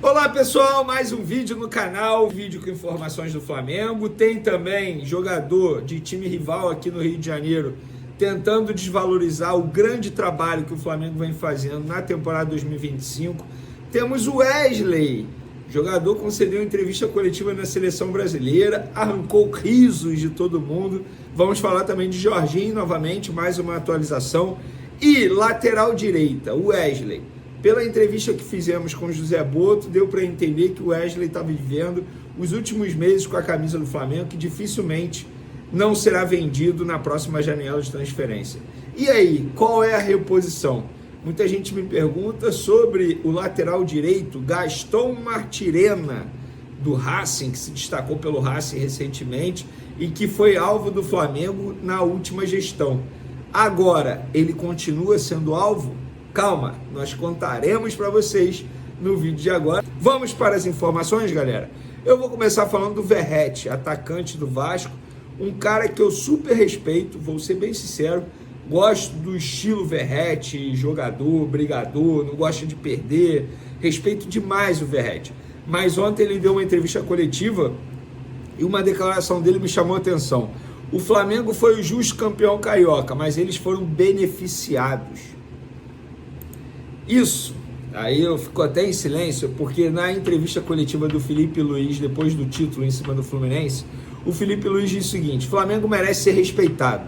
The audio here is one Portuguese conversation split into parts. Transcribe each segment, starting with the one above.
Olá pessoal, mais um vídeo no canal, vídeo com informações do Flamengo. Tem também jogador de time rival aqui no Rio de Janeiro tentando desvalorizar o grande trabalho que o Flamengo vem fazendo na temporada 2025. Temos o Wesley, jogador concedeu entrevista coletiva na seleção brasileira, arrancou risos de todo mundo. Vamos falar também de Jorginho novamente, mais uma atualização. E lateral direita, o Wesley. Pela entrevista que fizemos com o José Boto, deu para entender que o Wesley está vivendo os últimos meses com a camisa do Flamengo, que dificilmente não será vendido na próxima janela de transferência. E aí, qual é a reposição? Muita gente me pergunta sobre o lateral direito, Gaston Martirena, do Racing, que se destacou pelo Racing recentemente e que foi alvo do Flamengo na última gestão. Agora, ele continua sendo alvo? Calma, nós contaremos para vocês no vídeo de agora. Vamos para as informações, galera. Eu vou começar falando do Verratti, atacante do Vasco, um cara que eu super respeito, vou ser bem sincero, gosto do estilo Verratti, jogador, brigador, não gosta de perder, respeito demais o Verratti. Mas ontem ele deu uma entrevista coletiva e uma declaração dele me chamou a atenção. O Flamengo foi o justo campeão carioca, mas eles foram beneficiados. Isso, aí eu fico até em silêncio, porque na entrevista coletiva do Felipe Luiz, depois do título em cima do Fluminense, o Felipe Luiz diz o seguinte: Flamengo merece ser respeitado.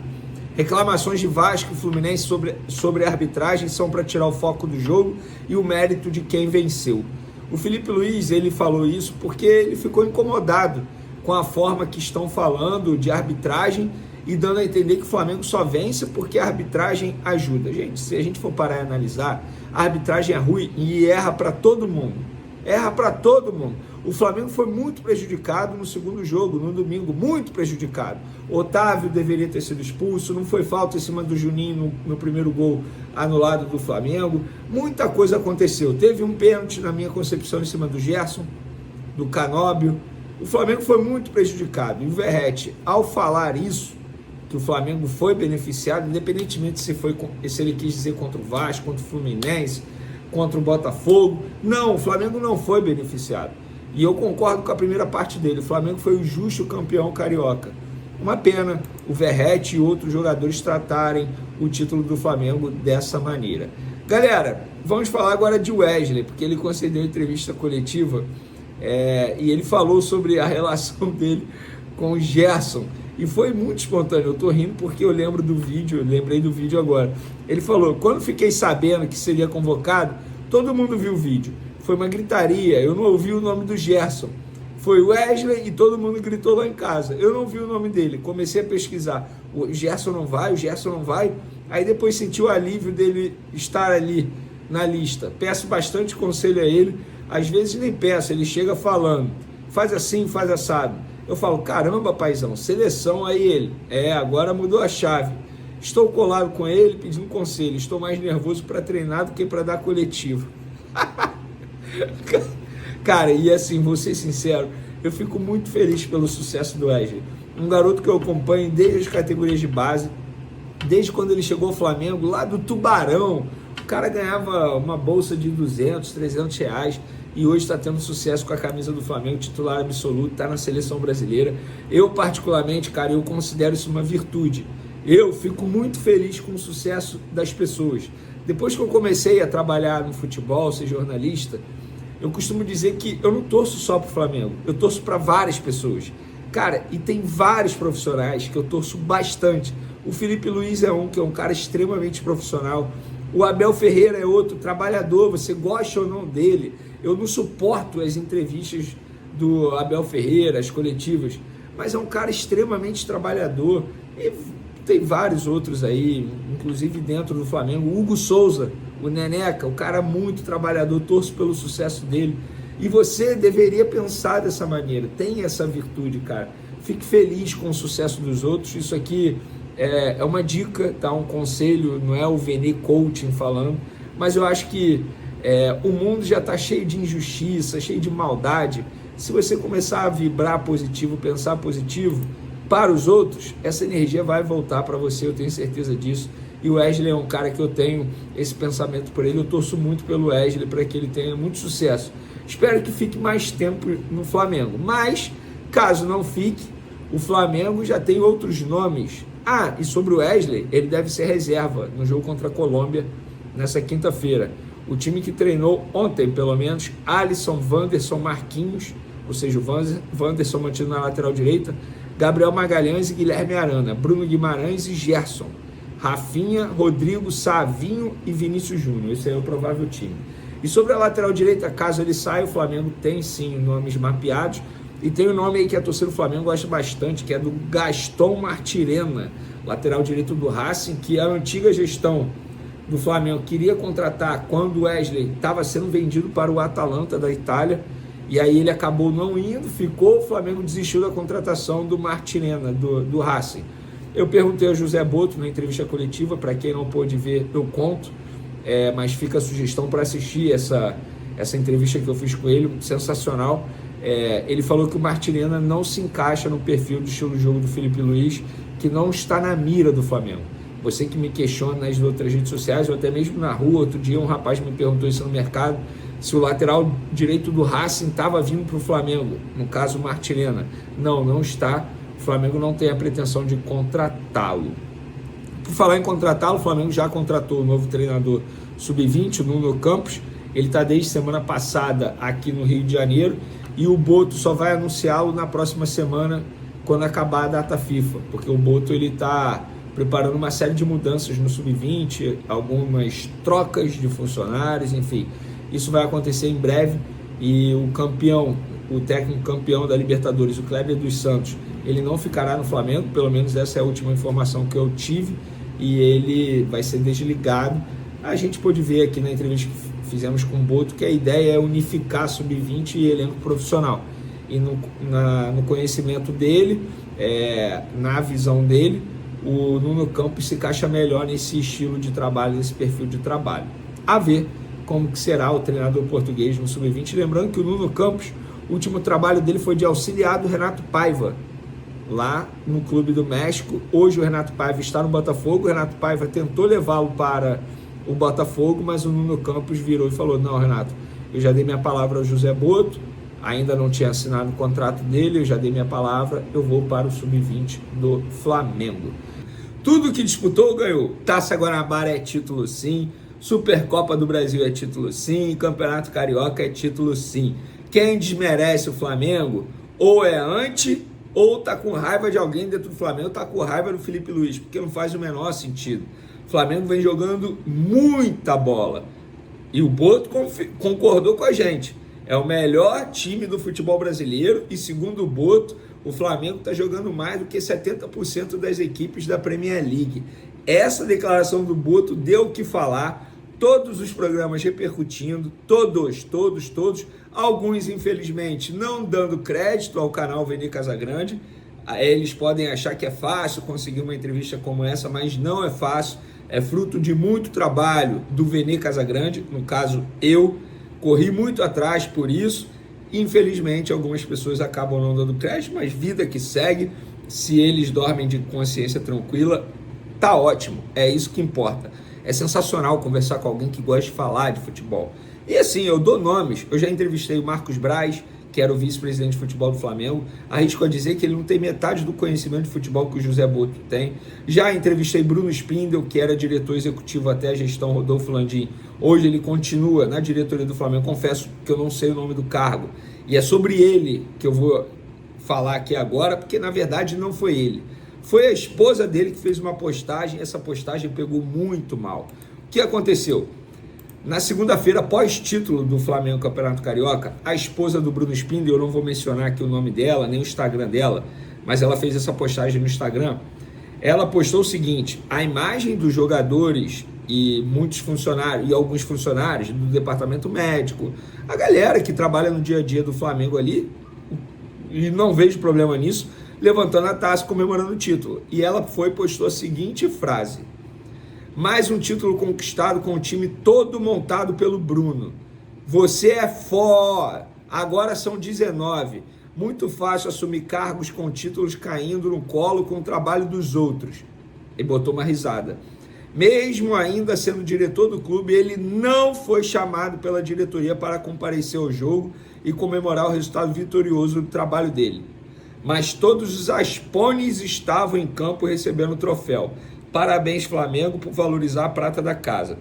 Reclamações de Vasco e Fluminense sobre a arbitragem são para tirar o foco do jogo e o mérito de quem venceu. O Felipe Luiz, ele falou isso porque ele ficou incomodado com a forma que estão falando de arbitragem e dando a entender que o Flamengo só vence porque a arbitragem ajuda. Gente, se a gente for parar e analisar, a arbitragem é ruim e erra para todo mundo. Erra para todo mundo. O Flamengo foi muito prejudicado no segundo jogo, no domingo, muito prejudicado. Otávio deveria ter sido expulso, não foi falta em cima do Juninho no primeiro gol anulado do Flamengo. Muita coisa aconteceu. Teve um pênalti, na minha concepção, em cima do Gerson, do Canóbio. O Flamengo foi muito prejudicado. E o Verratti, ao falar isso, que o Flamengo foi beneficiado, independentemente se ele quis dizer contra o Vasco, contra o Fluminense, contra o Botafogo. Não, o Flamengo não foi beneficiado. E eu concordo com a primeira parte dele. O Flamengo foi o justo campeão carioca. Uma pena o Verratti e outros jogadores tratarem o título do Flamengo dessa maneira. Galera, vamos falar agora de Wesley, porque ele concedeu entrevista coletiva e ele falou sobre a relação dele com o Gerson. E foi muito espontâneo, eu tô rindo porque eu lembro do vídeo, eu lembrei do vídeo agora. Ele falou: quando fiquei sabendo que seria convocado, todo mundo viu o vídeo. Foi uma gritaria, eu não ouvi o nome do Gerson. Foi Wesley e todo mundo gritou lá em casa. Eu não vi o nome dele, comecei a pesquisar. O Gerson não vai, o Gerson não vai. Aí depois senti o alívio dele estar ali na lista. Peço bastante conselho a ele, às vezes nem peço, ele chega falando: faz assim, faz assado. Eu falo: caramba, paizão, seleção. Aí ele: agora mudou a chave. Estou colado com ele, pedindo conselho. Estou mais nervoso para treinar do que para dar coletivo. Cara, e assim, vou ser sincero, eu fico muito feliz pelo sucesso do Wesley. Um garoto que eu acompanho desde as categorias de base, desde quando ele chegou ao Flamengo, lá do Tubarão. O cara ganhava uma bolsa de 200, 300 reais. E hoje está tendo sucesso com a camisa do Flamengo, titular absoluto, está na seleção brasileira. Eu particularmente, cara, eu considero isso uma virtude. Eu fico muito feliz com o sucesso das pessoas. Depois que eu comecei a trabalhar no futebol, ser jornalista, eu costumo dizer que eu não torço só para o Flamengo, eu torço para várias pessoas. Cara, e tem vários profissionais que eu torço bastante. O Felipe Luiz é um, que é um cara extremamente profissional. O Abel Ferreira é outro trabalhador, você gosta ou não dele. Eu não suporto as entrevistas do Abel Ferreira, as coletivas, mas é um cara extremamente trabalhador. E tem vários outros aí, inclusive dentro do Flamengo. O Hugo Souza, o Neneca, o cara muito trabalhador, torço pelo sucesso dele. E você deveria pensar dessa maneira, tem essa virtude, cara. Fique feliz com o sucesso dos outros. Isso aqui é uma dica, tá? Um conselho, não é o Vene Coaching falando, mas eu acho que o mundo já está cheio de injustiça, cheio de maldade. Se você começar a vibrar positivo, pensar positivo para os outros, essa energia vai voltar para você, eu tenho certeza disso. E o Wesley é um cara que eu tenho esse pensamento por ele, eu torço muito pelo Wesley para que ele tenha muito sucesso. Espero que fique mais tempo no Flamengo. Mas, caso não fique, o Flamengo já tem outros nomes. Ah, e sobre o Wesley, ele deve ser reserva no jogo contra a Colômbia nessa quinta-feira. O time que treinou ontem, pelo menos, Alisson, Wanderson, Marquinhos, ou seja, o Wanderson mantido na lateral direita, Gabriel Magalhães e Guilherme Arana, Bruno Guimarães e Gerson, Rafinha, Rodrigo, Savinho e Vinícius Júnior. Esse é o provável time. E sobre a lateral direita, caso ele saia, o Flamengo tem sim nomes mapeados. E tem um nome aí que a torcida do Flamengo gosta bastante, que é do Gaston Martirena, lateral direito do Racing, que a antiga gestão do Flamengo queria contratar quando o Wesley estava sendo vendido para o Atalanta da Itália. E aí ele acabou não indo, ficou, o Flamengo desistiu da contratação do Martirena, do Racing. Eu perguntei ao José Boto na entrevista coletiva, para quem não pôde ver, eu conto, mas fica a sugestão para assistir essa entrevista que eu fiz com ele, sensacional. Ele falou que o Martirena não se encaixa no perfil do estilo de jogo do Felipe Luiz, que não está na mira do Flamengo. Você que me questiona nas outras redes sociais, ou até mesmo na rua, outro dia um rapaz me perguntou isso no mercado, se o lateral direito do Racing estava vindo para o Flamengo, no caso o Martirena. Não está. O Flamengo não tem a pretensão de contratá-lo. Por falar em contratá-lo, o Flamengo já contratou o novo treinador sub-20, o Nuno Campos. Ele está desde semana passada aqui no Rio de Janeiro e o Boto só vai anunciá-lo na próxima semana, quando acabar a data FIFA, porque o Boto está preparando uma série de mudanças no sub-20, algumas trocas de funcionários, enfim. Isso vai acontecer em breve e o técnico campeão da Libertadores, o Kleber dos Santos, ele não ficará no Flamengo, pelo menos essa é a última informação que eu tive, e ele vai ser desligado. A gente pôde ver aqui na entrevista que fizemos com o Boto que a ideia é unificar sub-20 e elenco profissional. E no conhecimento dele, na visão dele, o Nuno Campos se encaixa melhor nesse estilo de trabalho, nesse perfil de trabalho. A ver como que será o treinador português no sub-20. Lembrando que o Nuno Campos, o último trabalho dele foi de auxiliar do Renato Paiva, lá no Clube do México. Hoje o Renato Paiva está no Botafogo. O Renato Paiva tentou levá-lo para o Botafogo, mas o Nuno Campos virou e falou: não, Renato, eu já dei minha palavra ao José Boto, ainda não tinha assinado o contrato dele, eu já dei minha palavra, eu vou para o sub-20 do Flamengo. Tudo que disputou, ganhou. Taça Guanabara é título sim, Supercopa do Brasil é título sim, Campeonato Carioca é título sim. Quem desmerece o Flamengo ou é anti ou tá com raiva de alguém dentro do Flamengo, tá com raiva do Felipe Luiz, porque não faz o menor sentido. O Flamengo vem jogando muita bola e o Boto concordou com a gente. É o melhor time do futebol brasileiro e, segundo o Boto, o Flamengo está jogando mais do que 70% das equipes da Premier League. Essa declaração do Boto deu o que falar, todos os programas repercutindo, todos, alguns infelizmente não dando crédito ao canal Vene Casagrande. Eles podem achar que é fácil conseguir uma entrevista como essa, mas não é fácil, é fruto de muito trabalho do Vene Casagrande, no caso eu, corri muito atrás por isso. Infelizmente, algumas pessoas acabam não dando crédito, mas vida que segue. Se eles dormem de consciência tranquila, tá ótimo. É isso que importa. É sensacional conversar com alguém que gosta de falar de futebol. E assim, eu dou nomes. Eu já entrevistei o Marcos Braz, que era o vice-presidente de futebol do Flamengo. Arrisco a dizer que ele não tem metade do conhecimento de futebol que o José Boto tem. Já entrevistei Bruno Spindel, que era diretor executivo até a gestão Rodolfo Landim. Hoje ele continua na diretoria do Flamengo. Confesso que eu não sei o nome do cargo. E é sobre ele que eu vou falar aqui agora, porque na verdade não foi ele. Foi a esposa dele que fez uma postagem. Essa postagem pegou muito mal. O que aconteceu? Na segunda-feira, pós-título do Flamengo Campeonato Carioca, a esposa do Bruno Spindel, eu não vou mencionar aqui o nome dela, nem o Instagram dela, mas ela fez essa postagem no Instagram. Ela postou o seguinte: a imagem dos jogadores e muitos funcionários, e alguns funcionários do departamento médico, a galera que trabalha no dia a dia do Flamengo ali, e não vejo problema nisso, levantando a taça, comemorando o título. E ela postou a seguinte frase: mais um título conquistado com o time todo montado pelo Bruno. Você é foda. Agora são 19. Muito fácil assumir cargos com títulos caindo no colo com o trabalho dos outros. E botou uma risada. Mesmo ainda sendo diretor do clube, ele não foi chamado pela diretoria para comparecer ao jogo e comemorar o resultado vitorioso do trabalho dele. Mas todos os aspones estavam em campo recebendo o troféu. Parabéns, Flamengo, por valorizar a prata da casa.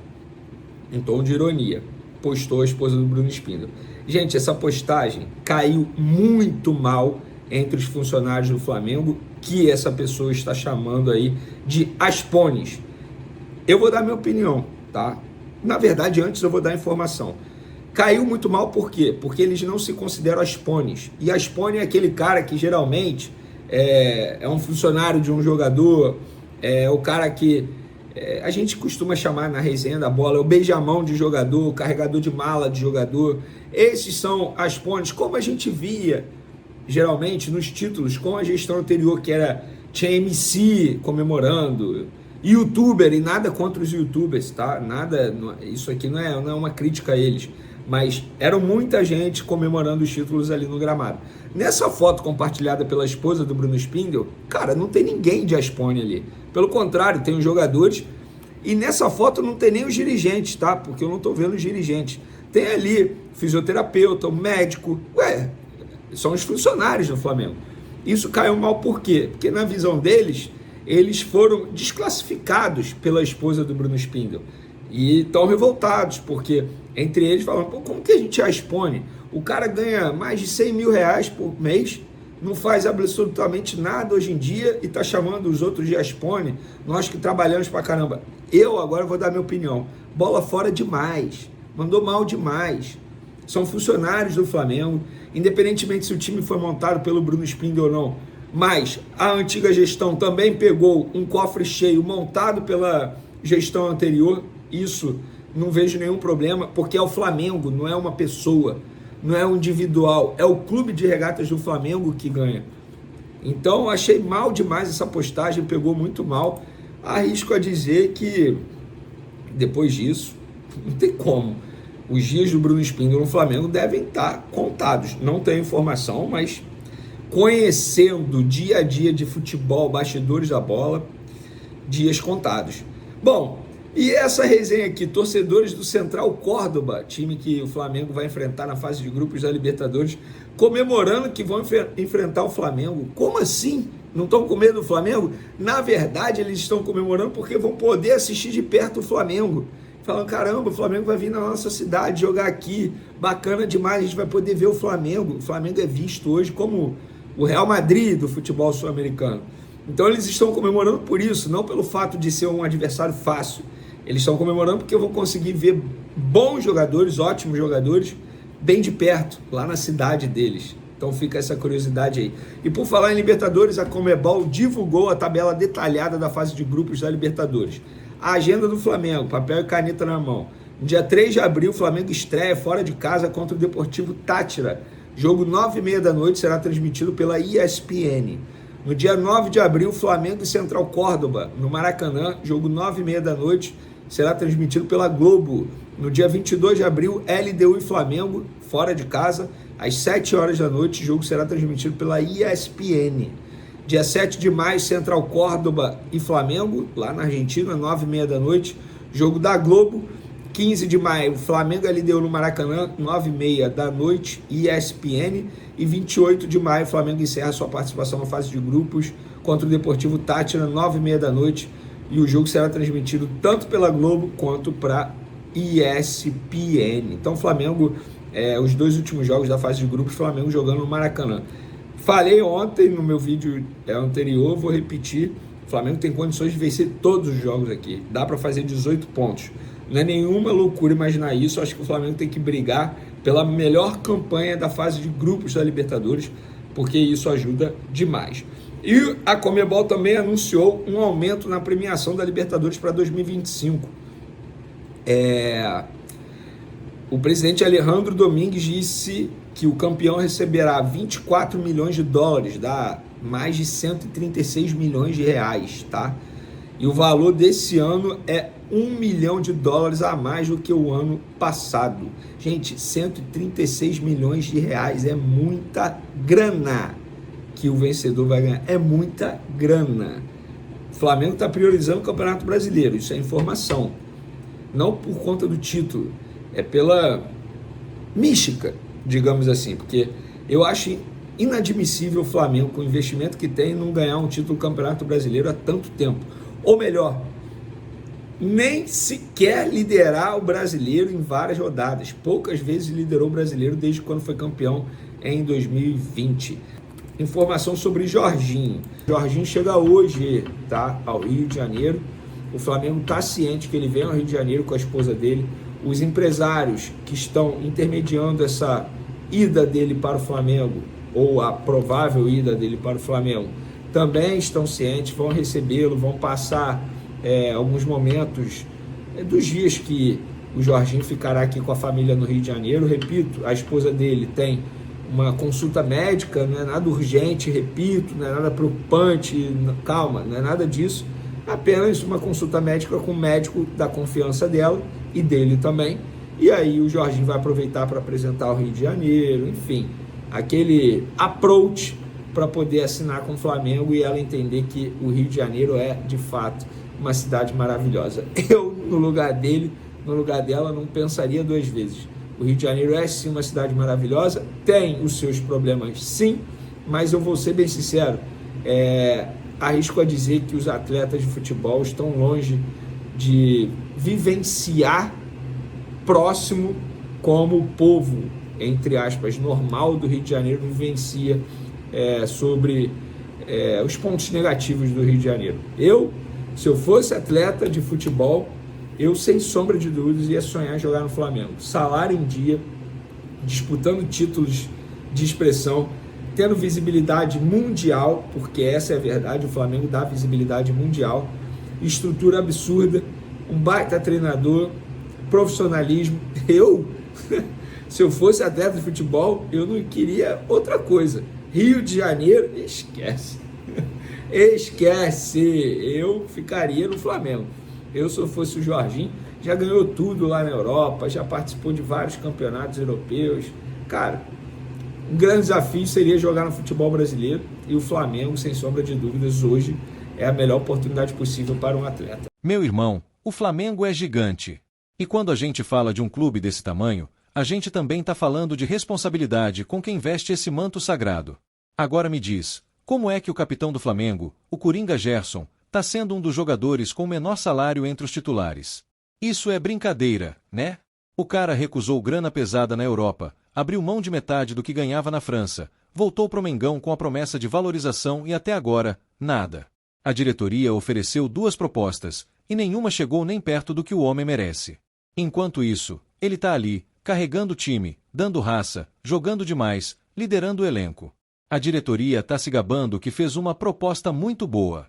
Em tom de ironia, postou a esposa do Bruno Spindel. Gente, essa postagem caiu muito mal entre os funcionários do Flamengo, que essa pessoa está chamando aí de aspones. Eu vou dar minha opinião, tá? Na verdade, antes eu vou dar informação. Caiu muito mal por quê? Porque eles não se consideram aspones. E aspone é aquele cara que geralmente é um funcionário de um jogador, é o cara que a gente costuma chamar na resenha da bola, é o beijamão de jogador, o carregador de mala de jogador. Esses são aspones, como a gente via geralmente nos títulos com a gestão anterior, que tinha MC comemorando, youtuber, e nada contra os youtubers, tá? Nada, isso aqui não é uma crítica a eles, mas era muita gente comemorando os títulos ali no gramado. Nessa foto compartilhada pela esposa do Bruno Spindel, cara, não tem ninguém de aspone ali. Pelo contrário, tem os jogadores, e nessa foto não tem nem os dirigentes, tá? Porque eu não tô vendo os dirigentes. Tem ali fisioterapeuta, o médico, são os funcionários do Flamengo. Isso caiu mal por quê? Porque na visão deles, eles foram desclassificados pela esposa do Bruno Spindel. E estão revoltados, porque entre eles falam, pô, como que a gente expone? O cara ganha mais de 100 mil reais por mês, não faz absolutamente nada hoje em dia e está chamando os outros de expone, nós que trabalhamos pra caramba. Eu agora vou dar minha opinião. Bola fora demais, mandou mal demais. São funcionários do Flamengo, independentemente se o time foi montado pelo Bruno Spindel ou não, mas a antiga gestão também pegou um cofre cheio montado pela gestão anterior. Isso não vejo nenhum problema, porque é o Flamengo, não é uma pessoa, não é um individual, é o clube de regatas do Flamengo que ganha. Então achei mal demais essa postagem, pegou muito mal. Arrisco a dizer que depois disso, não tem como. Os dias do Bruno Spindel no Flamengo devem estar contados. Não tenho informação, mas conhecendo o dia a dia de futebol, bastidores da bola, dias contados. Bom, e essa resenha aqui, torcedores do Central Córdoba, time que o Flamengo vai enfrentar na fase de grupos da Libertadores, comemorando que vão enfrentar o Flamengo. Como assim? Não estão com medo do Flamengo? Na verdade, eles estão comemorando porque vão poder assistir de perto o Flamengo. Falando, caramba, o Flamengo vai vir na nossa cidade jogar aqui, bacana demais, a gente vai poder ver o Flamengo. O Flamengo é visto hoje como o Real Madrid do futebol sul-americano. Então eles estão comemorando por isso, não pelo fato de ser um adversário fácil. Eles estão comemorando porque eu vou conseguir ver bons jogadores, ótimos jogadores, bem de perto, lá na cidade deles. Então fica essa curiosidade aí. E por falar em Libertadores, a Conmebol divulgou a tabela detalhada da fase de grupos da Libertadores. A agenda do Flamengo, papel e caneta na mão. No dia 3 de abril, o Flamengo estreia fora de casa contra o Deportivo Táchira. Jogo 9h30 da noite, será transmitido pela ESPN. No dia 9 de abril, Flamengo e Central Córdoba, no Maracanã, jogo 9h30 da noite, será transmitido pela Globo. No dia 22 de abril, LDU e Flamengo, fora de casa, às 7 horas da noite, o jogo será transmitido pela ESPN. Dia 7 de maio, Central Córdoba e Flamengo, lá na Argentina, 9h30 da noite, jogo da Globo. 15 de maio, Flamengo e LDU no Maracanã, 9h30 da noite, ESPN. E 28 de maio, Flamengo encerra sua participação na fase de grupos contra o Deportivo Táchira, 9h30 da noite. E o jogo será transmitido tanto pela Globo quanto para ESPN. Então, Flamengo, os dois últimos jogos da fase de grupos, Flamengo jogando no Maracanã. Falei ontem no meu vídeo anterior, vou repetir, o Flamengo tem condições de vencer todos os jogos aqui. Dá para fazer 18 pontos. Não é nenhuma loucura imaginar isso. Acho que o Flamengo tem que brigar pela melhor campanha da fase de grupos da Libertadores, porque isso ajuda demais. E a Conmebol também anunciou um aumento na premiação da Libertadores para 2025. O presidente Alejandro Domingues disse que o campeão receberá 24 milhões de dólares, dá mais de 136 milhões de reais, tá? E o valor desse ano é 1 milhão de dólares a mais do que o ano passado. Gente, 136 milhões de reais é muita grana que o vencedor vai ganhar. É muita grana. Flamengo está priorizando o Campeonato Brasileiro, isso é informação. Não por conta do título, é pela mística, digamos assim, porque eu acho inadmissível o Flamengo, com o investimento que tem, não ganhar um título do Campeonato Brasileiro há tanto tempo. Ou melhor, nem sequer liderar o brasileiro em várias rodadas. Poucas vezes liderou o brasileiro desde quando foi campeão em 2020. Informação sobre Jorginho. Jorginho chega hoje, tá, ao Rio de Janeiro. O Flamengo está ciente que ele vem ao Rio de Janeiro com a esposa dele. Os empresários que estão intermediando essa ida dele para o Flamengo, ou a provável ida dele para o Flamengo, também estão cientes, vão recebê-lo, vão passar alguns momentos dos dias que o Jorginho ficará aqui com a família no Rio de Janeiro. Repito, a esposa dele tem uma consulta médica, não é nada urgente, repito, não é nada preocupante, calma, não é nada disso, apenas uma consulta médica com o médico da confiança dela e dele também. E aí o Jorginho vai aproveitar para apresentar o Rio de Janeiro, enfim, aquele approach para poder assinar com o Flamengo e ela entender que o Rio de Janeiro é, de fato, uma cidade maravilhosa. Eu, no lugar dele, no lugar dela, não pensaria duas vezes. O Rio de Janeiro é sim uma cidade maravilhosa, tem os seus problemas sim, mas eu vou ser bem sincero, arrisco a dizer que os atletas de futebol estão longe de vivenciar próximo como o povo, entre aspas, normal do Rio de Janeiro vivencia sobre os pontos negativos do Rio de Janeiro. Se eu fosse atleta de futebol, eu, sem sombra de dúvidas, ia sonhar em jogar no Flamengo. Salário em dia, disputando títulos de expressão, tendo visibilidade mundial, porque essa é a verdade, o Flamengo dá visibilidade mundial, estrutura absurda, um baita treinador, profissionalismo. Se eu fosse atleta de futebol, eu não queria outra coisa. Rio de Janeiro, esquece. Esquece, eu ficaria no Flamengo. Se eu fosse o Jorginho, já ganhou tudo lá na Europa, já participou de vários campeonatos europeus. Cara, um grande desafio seria jogar no futebol brasileiro, e o Flamengo, sem sombra de dúvidas, hoje é a melhor oportunidade possível para um atleta. Meu irmão, o Flamengo é gigante. E quando a gente fala de um clube desse tamanho, a gente também está falando de responsabilidade com quem veste esse manto sagrado. Agora me diz, como é que o capitão do Flamengo, o Coringa Gerson, está sendo um dos jogadores com o menor salário entre os titulares? Isso é brincadeira, né? O cara recusou grana pesada na Europa, abriu mão de metade do que ganhava na França, voltou pro Mengão com a promessa de valorização e até agora, nada. A diretoria ofereceu 2 propostas, e nenhuma chegou nem perto do que o homem merece. Enquanto isso, ele tá ali, carregando o time, dando raça, jogando demais, liderando o elenco. A diretoria tá se gabando que fez uma proposta muito boa.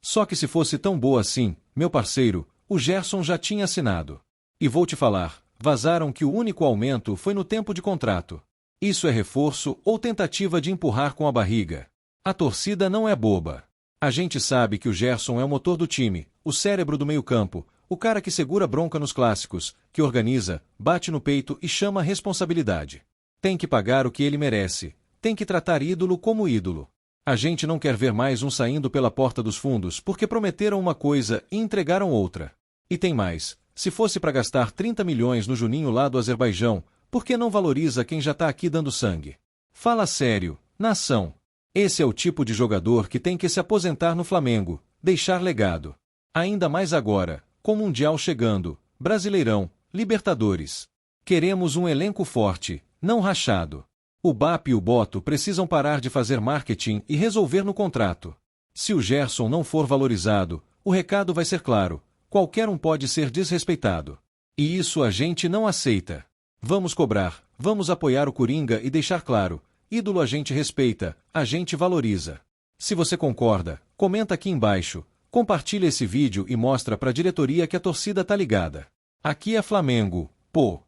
Só que se fosse tão boa assim, meu parceiro, o Gerson já tinha assinado. E vou te falar, vazaram que o único aumento foi no tempo de contrato. Isso é reforço ou tentativa de empurrar com a barriga. A torcida não é boba. A gente sabe que o Gerson é o motor do time, o cérebro do meio-campo, o cara que segura bronca nos clássicos, que organiza, bate no peito e chama a responsabilidade. Tem que pagar o que ele merece, tem que tratar ídolo como ídolo. A gente não quer ver mais um saindo pela porta dos fundos porque prometeram uma coisa e entregaram outra. E tem mais, se fosse para gastar 30 milhões no Juninho lá do Azerbaijão, por que não valoriza quem já tá aqui dando sangue? Fala sério, nação. Esse é o tipo de jogador que tem que se aposentar no Flamengo, deixar legado. Ainda mais agora, com o Mundial chegando, Brasileirão, Libertadores. Queremos um elenco forte, não rachado. O BAP e o Boto precisam parar de fazer marketing e resolver no contrato. Se o Gerson não for valorizado, o recado vai ser claro, qualquer um pode ser desrespeitado. E isso a gente não aceita. Vamos cobrar, vamos apoiar o Coringa e deixar claro, ídolo a gente respeita, a gente valoriza. Se você concorda, comenta aqui embaixo, compartilha esse vídeo e mostra pra diretoria que a torcida tá ligada. Aqui é Flamengo, pô!